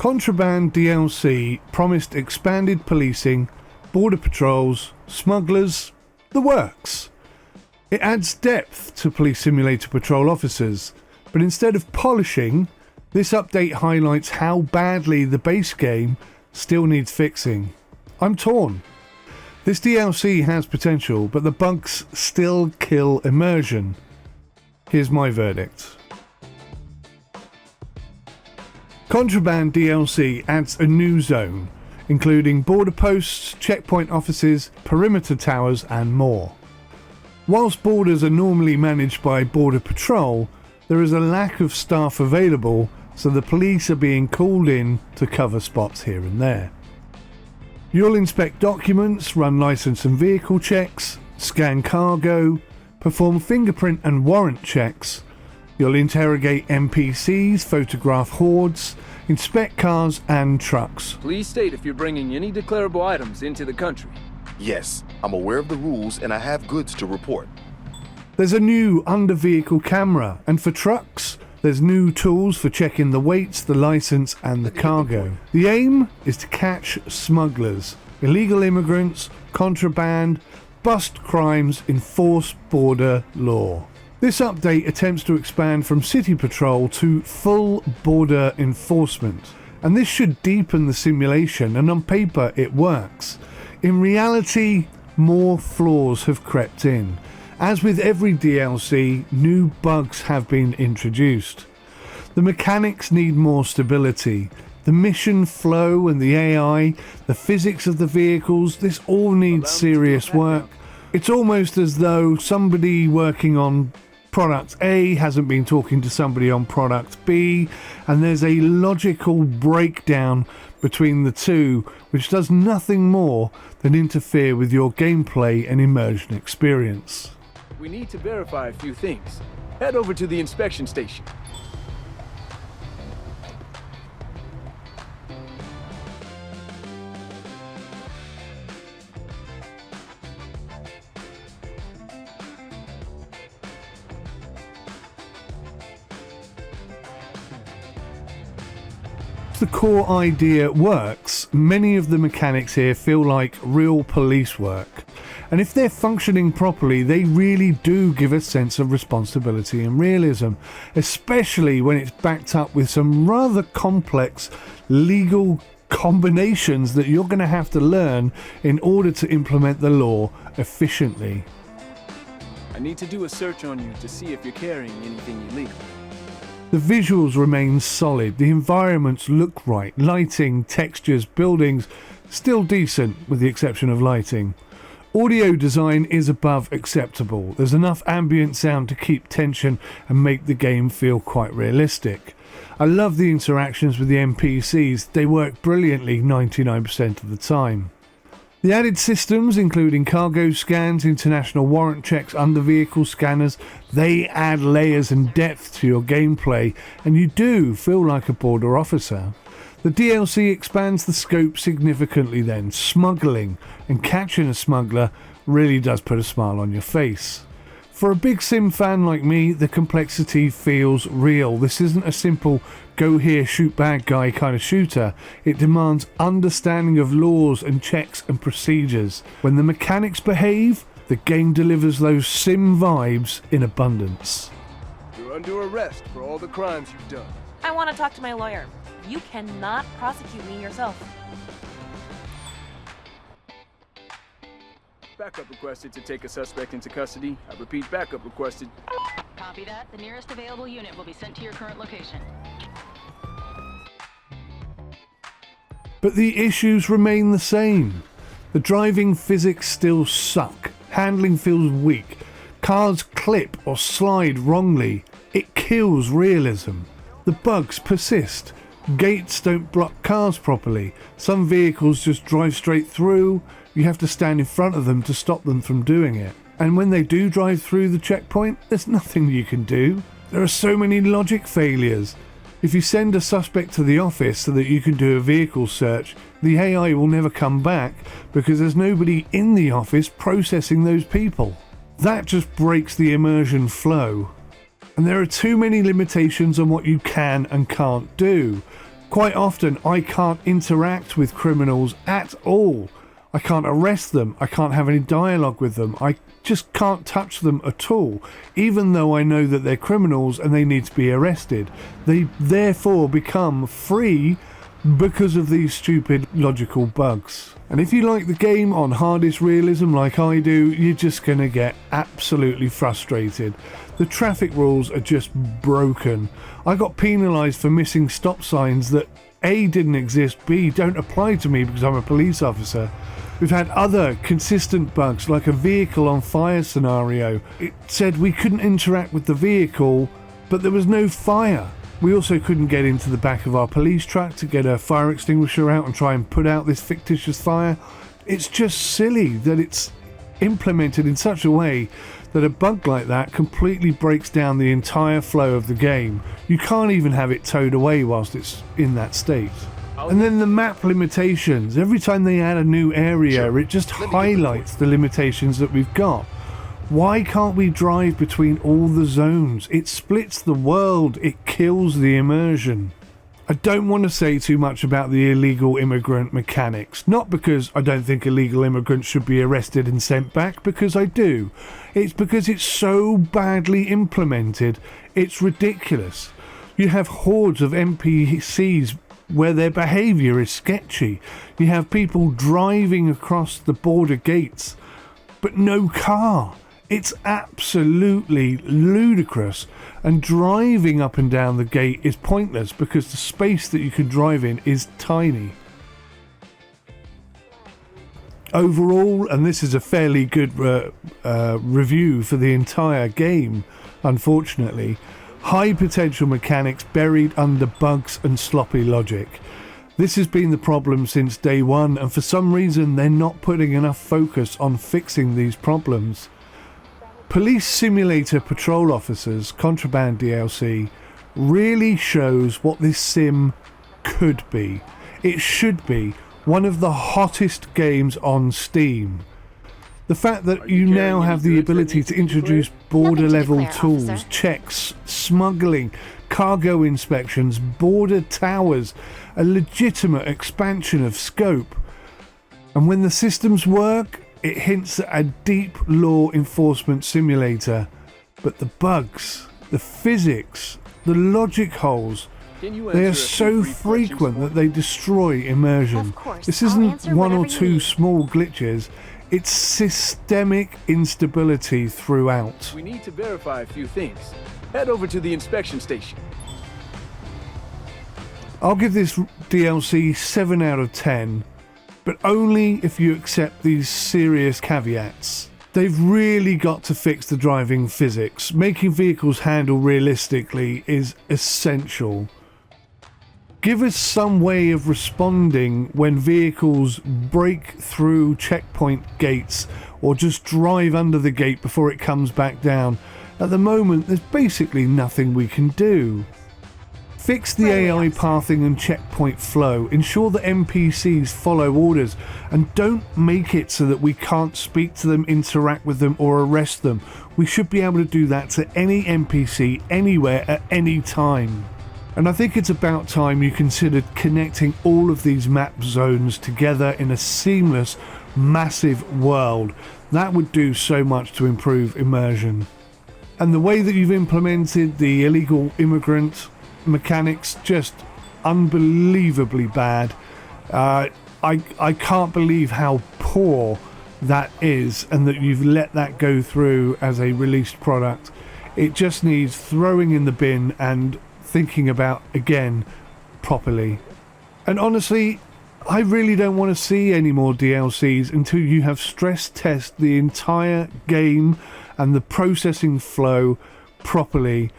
Contraband DLC promised expanded policing, border patrols, smugglers, the works. It adds depth to Police Simulator patrol officers, but instead of polishing, this update highlights how badly the base game still needs fixing. I'm torn. This DLC has potential, but the bugs still kill immersion. Here's my verdict. Contraband DLC adds a new zone, including border posts, checkpoint offices, perimeter towers and more. Whilst borders are normally managed by Border Patrol, there is a lack of staff available, so the police are being called in to cover spots here and there. You'll inspect documents, run licence and vehicle checks, scan cargo, perform fingerprint and warrant checks. You'll interrogate NPCs, photograph hordes, inspect cars and trucks. Please state if you're bringing any declarable items into the country. Yes, I'm aware of the rules and I have goods to report. There's a new under-vehicle camera, and for trucks, there's new tools for checking the weights, the licence and the cargo. The aim is to catch smugglers, illegal immigrants, contraband, bust crimes, enforce border law. This update attempts to expand from city patrol to full border enforcement, and this should deepen the simulation, and on paper it works. In reality, more flaws have crept in. As with every DLC, new bugs have been introduced. The mechanics need more stability. The mission flow and the AI, the physics of the vehicles, this all needs serious work. It's almost as though somebody working on product A hasn't been talking to somebody on product B, and there's a logical breakdown between the two which does nothing more than interfere with your gameplay and immersion experience. We need to verify a few things. Head over to the inspection station. The core idea works, many of the mechanics here feel like real police work, and if they're functioning properly they really do give a sense of responsibility and realism, especially when it's backed up with some rather complex legal combinations that you're going to have to learn in order to implement the law efficiently. I need to do a search on you to see if you're carrying anything illegal. The visuals remain solid, the environments look right, lighting, textures, buildings, still decent with the exception of lighting. Audio design is above acceptable, there's enough ambient sound to keep tension and make the game feel quite realistic. I love the interactions with the NPCs, they work brilliantly 99% of the time. The added systems, including cargo scans, international warrant checks, under-vehicle scanners, they add layers and depth to your gameplay, and you do feel like a border officer. The DLC expands the scope significantly then. Smuggling and catching a smuggler really does put a smile on your face. For a big sim fan like me, the complexity feels real. This isn't a simple go here, shoot bad guy kind of shooter. It demands understanding of laws and checks and procedures. When the mechanics behave, the game delivers those sim vibes in abundance. You're under arrest for all the crimes you've done. I want to talk to my lawyer. You cannot prosecute me yourself. Backup requested to take a suspect into custody. I repeat, backup requested. Copy that. The nearest available unit will be sent to your current location. But the issues remain the same. The driving physics still suck. Handling feels weak. Cars clip or slide wrongly. It kills realism. The bugs persist. Gates don't block cars properly. Some vehicles just drive straight through. You have to stand in front of them to stop them from doing it. And when they do drive through the checkpoint, there's nothing you can do. There are so many logic failures. If you send a suspect to the office so that you can do a vehicle search, the AI will never come back because there's nobody in the office processing those people. That just breaks the immersion flow. And there are too many limitations on what you can and can't do. Quite often I can't interact with criminals at all. I can't arrest them, I can't have any dialogue with them, I just can't touch them at all, even though I know that they're criminals and they need to be arrested. They therefore become free because of these stupid logical bugs. And if you like the game on hardest realism like I do, you're just gonna get absolutely frustrated. The traffic rules are just broken. I got penalised for missing stop signs that A, didn't exist, B, don't apply to me because I'm a police officer. We've had other consistent bugs, like a vehicle on fire scenario. It said we couldn't interact with the vehicle, but there was no fire. We also couldn't get into the back of our police truck to get a fire extinguisher out and try and put out this fictitious fire. It's just silly that it's implemented in such a way that a bug like that completely breaks down the entire flow of the game. You can't even have it towed away whilst it's in that state. And then the map limitations. Every time they add a new area, it just highlights the limitations that we've got. Why can't we drive between all the zones? It splits the world. It kills the immersion. I don't want to say too much about the illegal immigrant mechanics. Not because I don't think illegal immigrants should be arrested and sent back, because I do. It's because it's so badly implemented, it's ridiculous. You have hordes of NPCs where their behaviour is sketchy. You have people driving across the border gates, but no car. It's absolutely ludicrous, and driving up and down the gate is pointless because the space that you can drive in is tiny. Overall, and this is a fairly good review for the entire game, unfortunately, high potential mechanics buried under bugs and sloppy logic. This has been the problem since day one, and for some reason they're not putting enough focus on fixing these problems. Police Simulator Patrol Officers Contraband DLC really shows what this sim could be. It should be one of the hottest games on Steam. The fact that you now have the ability to introduce border level tools, checks, smuggling, cargo inspections, border towers, a legitimate expansion of scope. And when the systems work, it hints at a deep law enforcement simulator. But the bugs, the physics, the logic holes, they are so frequent that they destroy immersion. This isn't one or two small glitches. It's systemic instability throughout. We need to verify a few things. Head over to the inspection station. I'll give this DLC 7 out of 10, but only if you accept these serious caveats. They've really got to fix the driving physics. Making vehicles handle realistically is essential. Give us some way of responding when vehicles break through checkpoint gates or just drive under the gate before it comes back down. At the moment, there's basically nothing we can do. Fix the AI pathing and checkpoint flow. Ensure that NPCs follow orders, and don't make it so that we can't speak to them, interact with them, or arrest them. We should be able to do that to any NPC anywhere at any time. And I think it's about time you considered connecting all of these map zones together in a seamless, massive world. That would do so much to improve immersion. And the way that you've implemented the illegal immigrant mechanics, just unbelievably bad. I can't believe how poor that is, and that you've let that go through as a released product. It just needs throwing in the bin and thinking about again properly. And honestly, I really don't want to see any more DLCs until you have stress tested the entire game and the processing flow properly.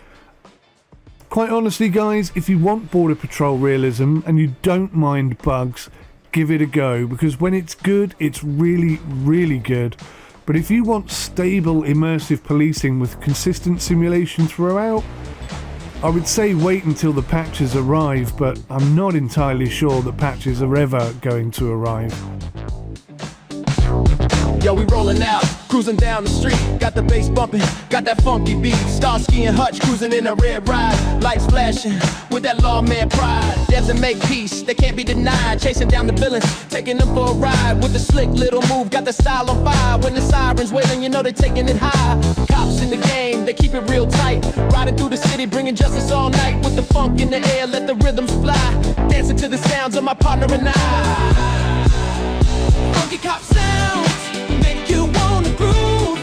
Quite honestly, guys, if you want Border Patrol realism and you don't mind bugs, give it a go, because when it's good, it's really, really good. But if you want stable, immersive policing with consistent simulation throughout, I would say wait until the patches arrive, but I'm not entirely sure that patches are ever going to arrive. Yo, Yo, we rolling out, cruising down the street. Got the bass bumping, got that funky beat. Starsky and Hutch cruising in a red ride. Lights flashing with that lawman pride. Devs that make peace, they can't be denied. Chasing down the villains, taking them for a ride. With the slick little move, got the style on fire. When the sirens wailing, you know they taking it high. Cops in the game, they keep it real tight. Riding through the city, bringing justice all night. With the funk in the air, let the rhythms fly. Dancing to the sounds of my partner and I. Funky cop sounds make you wanna groove.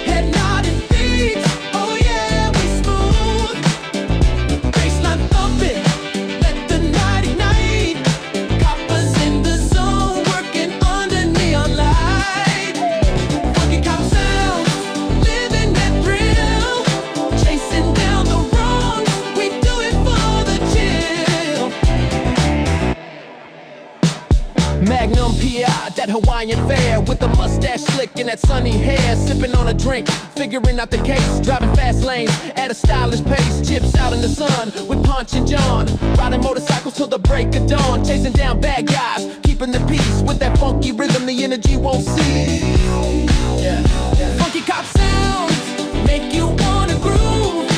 Head nodding beats, oh yeah, we smooth. Baseline thumping, let the night ignite. Coppers in the zone, working under neon light. Funky cop sounds, living that thrill. Chasing down the wrongs, we do it for the chill. Magnum PI, that Hawaiian fare. With the mustache slick and that sunny hair. Sipping on a drink, figuring out the case. Driving fast lanes at a stylish pace. Chips out in the sun with Punch and John. Riding motorcycles till the break of dawn. Chasing down bad guys, keeping the peace. With that funky rhythm, the energy won't cease. Yeah. Funky cop sounds make you wanna groove.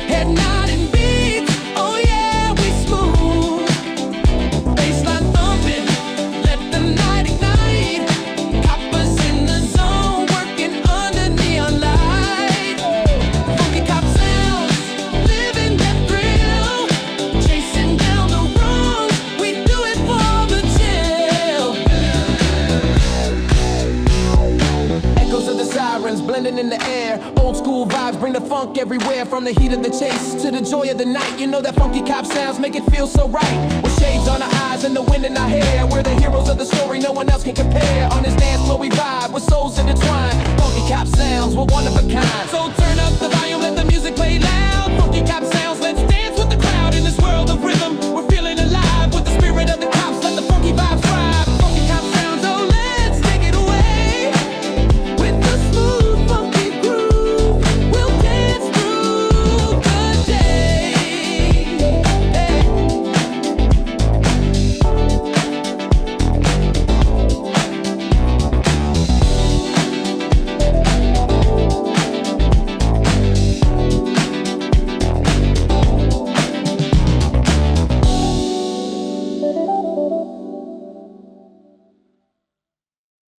Head nodding beats, oh yeah, we smooth. Baseline thumping, let the night ignite. Coppers in the zone, working under neon light. Funky cop sounds, living that thrill. Chasing down the wrongs, we do it for the chill. Echoes of the sirens blending in the air. Old school vibes bring the funk everywhere. From the heat of the chase to the joy of the night. You know that funky cop sounds make it feel so right. With shades on our eyes and the wind in our hair. We're the heroes of the story, no one else can compare. On this dance floor we vibe with souls intertwined. Funky cop sounds, we're one of a kind. So turn up the volume.